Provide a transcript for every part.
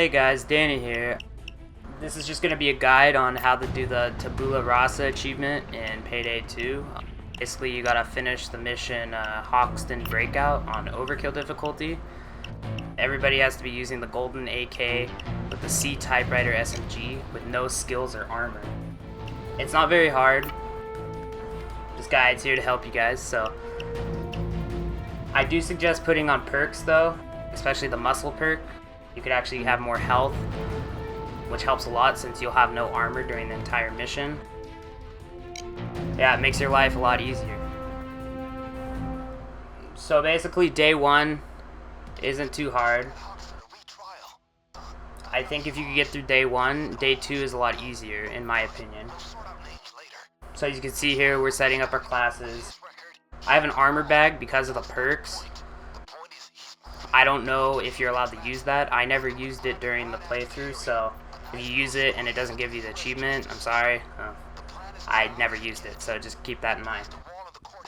Hey guys, Danny here. This is just going to be a guide on how to do the Tabula Rasa achievement in PayDay 2. Basically, you gotta finish the mission Hoxton Breakout on Overkill difficulty. Everybody has to be using the golden AK with the C typewriter SMG with no skills or armor. It's not very hard. This guide's here to help you guys, so I do suggest putting on perks though, especially the muscle perk. You could actually have more health, which helps a lot since you'll have no armor during the entire mission. Yeah, it makes your life a lot easier. So basically day 1 isn't too hard. I think if you could get through day 1, day 2 is a lot easier in my opinion. So as you can see here, we're setting up our classes. I have an armor bag because of the perks. I don't know if you're allowed to use that. I never used it during the playthrough, so if you use it and it doesn't give you the achievement, I'm sorry. I never used it, so just keep that in mind.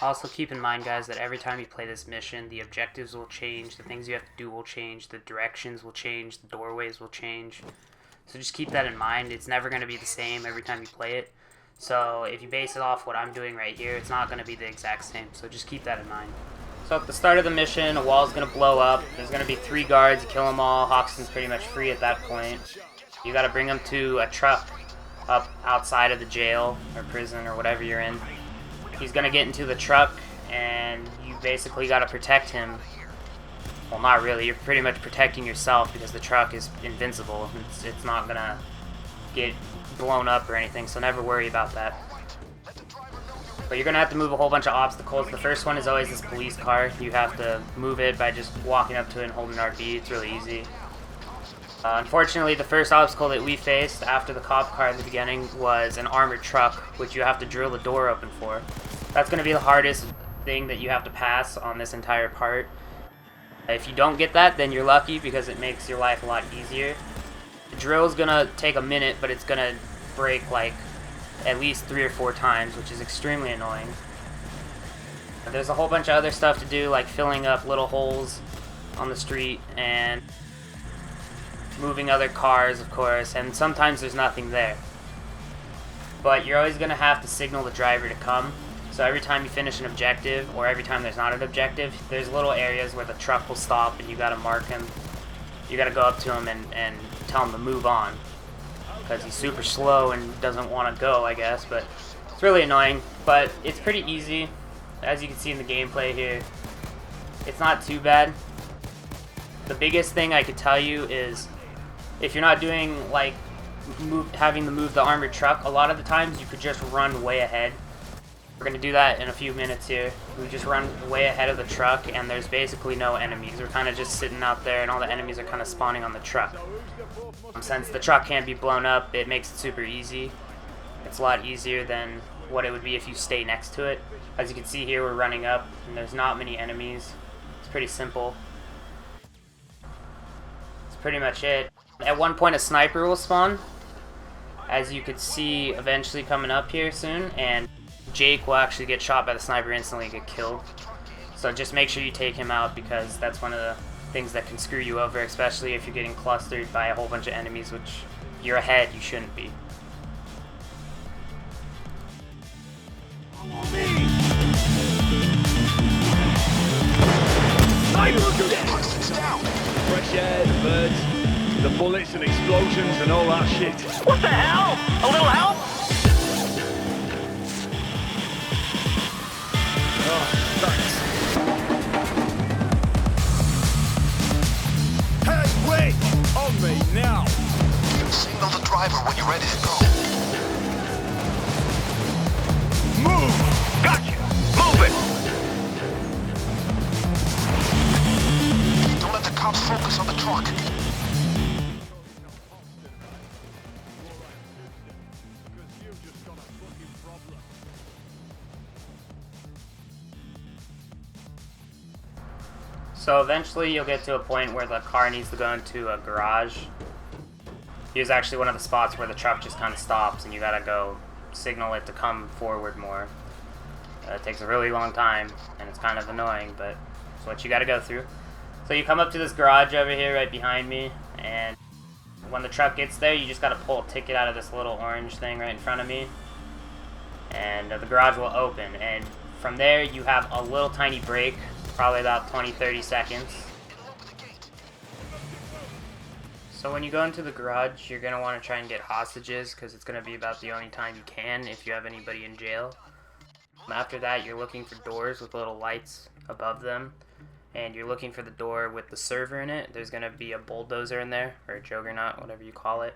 Also keep in mind, guys, that every time you play this mission, the objectives will change, the things you have to do will change, the directions will change, the doorways will change. So just keep that in mind. It's never going to be the same every time you play it. So if you base it off what I'm doing right here, it's not going to be the exact same. So just keep that in mind. So at the start of the mission, a wall is going to blow up. There's going to be 3 guards. You kill them all. Hoxton's pretty much free at that point. You got to bring them to a truck up outside of the jail or prison or whatever you're in. He's going to get into the truck, and you basically got to protect him. Well, not really. You're pretty much protecting yourself because the truck is invincible. It's not going to get blown up or anything, so never worry about that. But you're going to have to move a whole bunch of obstacles. The first one is always this police car. You have to move it by just walking up to it and holding RB. It's really easy. Unfortunately, the first obstacle that we faced after the cop car in the beginning was an armored truck, which you have to drill the door open for. That's going to be the hardest thing that you have to pass on this entire part. If you don't get that, then you're lucky because it makes your life a lot easier. The drill is going to take a minute, but it's going to break like at least 3 or 4 times, which is extremely annoying. There's a whole bunch of other stuff to do, like filling up little holes on the street and moving other cars, of course, and sometimes there's nothing there. But you're always going to have to signal the driver to come. So every time you finish an objective, or every time there's not an objective, there's little areas where the truck will stop and you got to mark him. You got to go up to him and tell him to move on, because he's super slow and doesn't want to go, I guess. But it's really annoying, but it's pretty easy. As you can see in the gameplay here, it's not too bad. The biggest thing I could tell you is if you're not doing like having to move the armored truck, a lot of the times you could just run way ahead. We're going to do that in a few minutes here. We just run way ahead of the truck and there's basically no enemies. We're kind of just sitting out there and all the enemies are kind of spawning on the truck. Since the truck can't be blown up, it makes it super easy. It's a lot easier than what it would be if you stay next to it. As you can see here, we're running up and there's not many enemies. It's pretty simple. That's pretty much it. At one point a sniper will spawn, as you could see eventually coming up here soon, and Jake will actually get shot by the sniper instantly and get killed. So just make sure you take him out, because that's one of the things that can screw you over, especially if you're getting clustered by a whole bunch of enemies, which if you're ahead, you shouldn't be. Fresh air, the birds, the bullets and explosions and all that shit. What the hell? A little help? Oh, thanks. Hey, wait! On me now! Signal the driver when you're ready to go. Move! Gotcha! Move it! Don't let the cops focus on the truck. So eventually you'll get to a point where the car needs to go into a garage. Here's actually one of the spots where the truck just kind of stops and you gotta go signal it to come forward more. It takes a really long time and it's kind of annoying, but it's what you gotta go through. So you come up to this garage over here right behind me, and When the truck gets there, you just gotta pull a ticket out of this little orange thing right in front of me, and the garage will open. And from there, you have a little tiny break, probably about 20-30 seconds. So when you go into the garage, you're going to want to try and get hostages, because it's going to be about the only time you can if you have anybody in jail. After that, you're looking for doors with little lights above them, and you're looking for the door with the server in it. There's going to be a bulldozer in there, or a juggernaut, whatever you call it.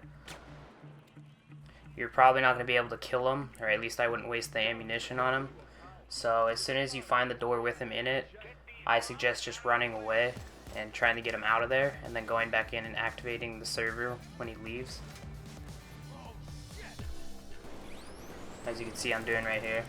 You're probably not going to be able to kill him, or at least I wouldn't waste the ammunition on him. So as soon as you find the door with him in it, I suggest just running away and trying to get him out of there, and then going back in and activating the server when he leaves. As you can see I'm doing right here.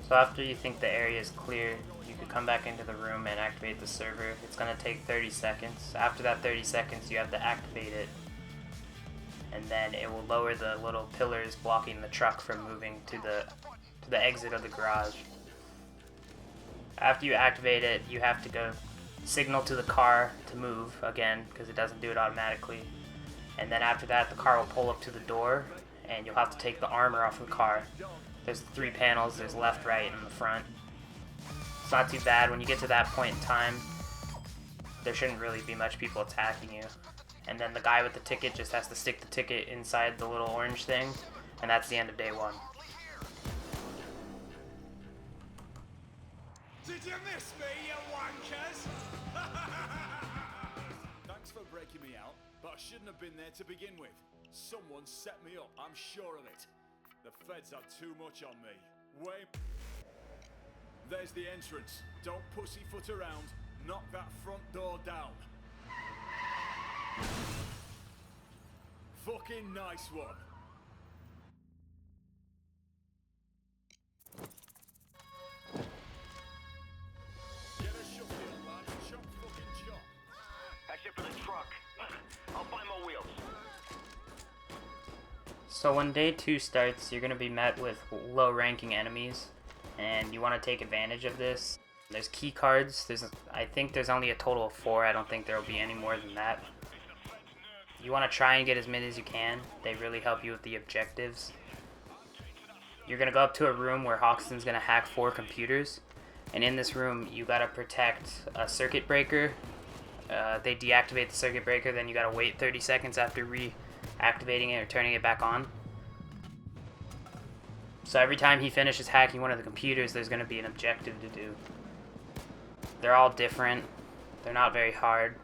So after you think the area is clear, you can come back into the room and activate the server. It's going to take 30 seconds. After that 30 seconds, you have to activate it, and then it will lower the little pillars blocking the truck from moving to the exit of the garage. After you activate it, you have to go signal to the car to move again, because it doesn't do it automatically. And then after that, the car will pull up to the door, and you'll have to take the armor off the car. There's 3 panels, there's left, right, and the front. It's not too bad. When you get to that point in time, there shouldn't really be much people attacking you. And then the guy with the ticket just has to stick the ticket inside the little orange thing, and that's the end of day 1. Did you miss me, you wankers? Thanks for breaking me out, but I shouldn't have been there to begin with. Someone set me up, I'm sure of it. The feds have too much on me. Wait. There's the entrance. Don't pussyfoot around. Knock that front door down. Fucking nice one. Get a shovel, lad. Chop fucking chop. Exit for the truck. I'll find my wheels. So when day 2 starts, you're going to be met with low-ranking enemies, and you want to take advantage of this. There's key cards. I think there's only a total of 4. I don't think there will be any more than that. You want to try and get as many as you can. They really help you with the objectives. You're going to go up to a room where Hoxton's going to hack 4 computers, and in this room you got to protect a circuit breaker. They deactivate the circuit breaker, then you got to wait 30 seconds after reactivating it or turning it back on. So every time he finishes hacking one of the computers, there's going to be an objective to do. They're all different. They're not very hard.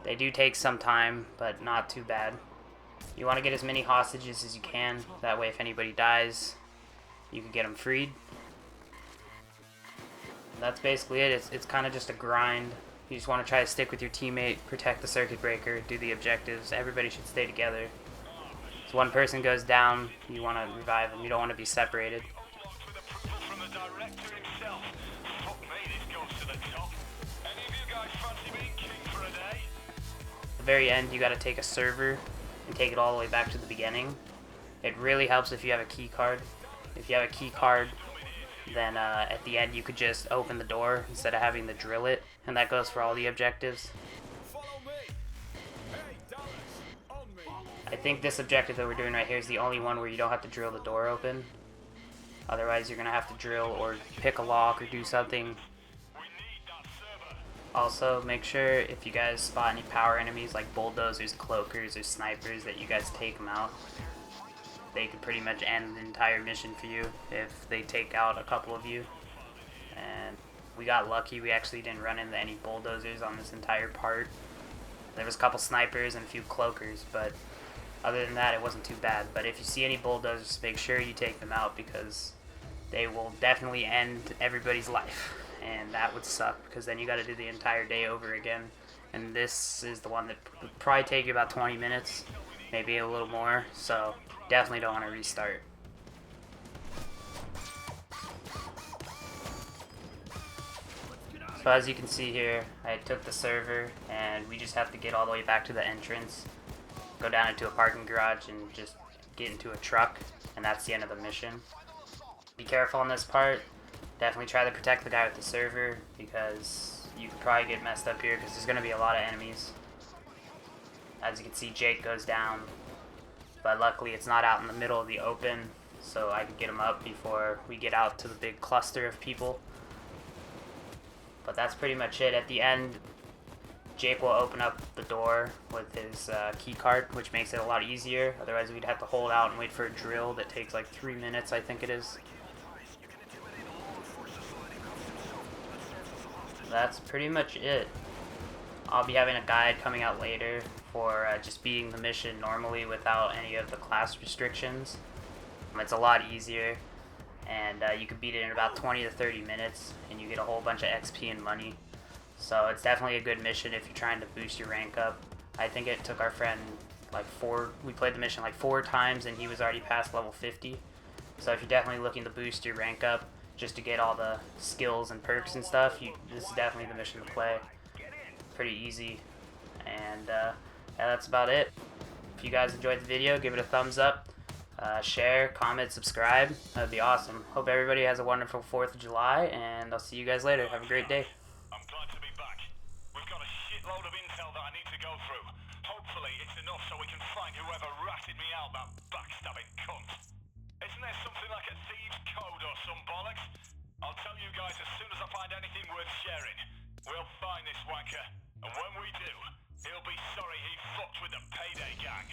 They do take some time, but not too bad. You want to get as many hostages as you can. That way if anybody dies, you can get them freed. That's basically it. It's kind of just a grind. You just want to try to stick with your teammate, protect the circuit breaker, do the objectives. Everybody should stay together. So one person goes down, you want to revive them. You don't want to be separated. From the director himself. Fuck me, this goes to the top. Any of you guys fancy being king for a day? At the very end, you got to take a server and take it all the way back to the beginning. It really helps if you have a key card. If you have a key card, then at the end you could just open the door instead of having to drill it, and that goes for all the objectives. Follow me. Hey, Dallas, on me. I think this objective that we're doing right here is the only one where you don't have to drill the door open. Otherwise you're gonna have to drill or pick a lock or do something. Also, make sure if you guys spot any power enemies like bulldozers, cloakers, or snipers, that you guys take them out. They could pretty much end the entire mission for you if they take out a couple of you. And we got lucky. We actually didn't run into any bulldozers on this entire part. There was a couple snipers and a few cloakers, but other than that, it wasn't too bad. But if you see any bulldozers, make sure you take them out, because they will definitely end everybody's life. And that would suck, because then you got to do the entire day over again. And this is the one that would probably take you about 20 minutes, maybe a little more. So definitely don't want to restart. So as you can see here, I took the server and we just have to get all the way back to the entrance, go down into a parking garage and just get into a truck, and that's the end of the mission. Be careful on this part. Definitely try to protect the guy with the server because you could probably get messed up here because there's going to be a lot of enemies. As you can see, Jake goes down, but luckily it's not out in the middle of the open, so I can get him up before we get out to the big cluster of people. But that's pretty much it. At the end, Jake will open up the door with his key card, which makes it a lot easier. Otherwise, we'd have to hold out and wait for a drill that takes like 3 minutes, I think it is. That's pretty much it. I'll be having a guide coming out later for just beating the mission normally without any of the class restrictions. It's a lot easier, and you can beat it in about 20 to 30 minutes, and you get a whole bunch of XP and money. So it's definitely a good mission if you're trying to boost your rank up. I think it took our friend like we played the mission like 4 times, and he was already past level 50. So if you're definitely looking to boost your rank up, just to get all the skills and perks and stuff, this is definitely the mission to play. Pretty easy, and yeah, that's about it. If you guys enjoyed the video, give it a thumbs up, share, comment, subscribe. That'd be awesome. Hope everybody has a wonderful 4th of July, and I'll see you guys later. Have a great day. I'm glad to be back. We've got a shitload of intel that I need to go through. Hopefully it's enough so we can find whoever ratted me out, that backstabbing cunt. Isn't there something like a thieves' code or some bollocks? I'll tell you guys as soon as I find anything worth sharing. We'll find this wanker, and when we do, he'll be sorry he fucked with the PayDay gang.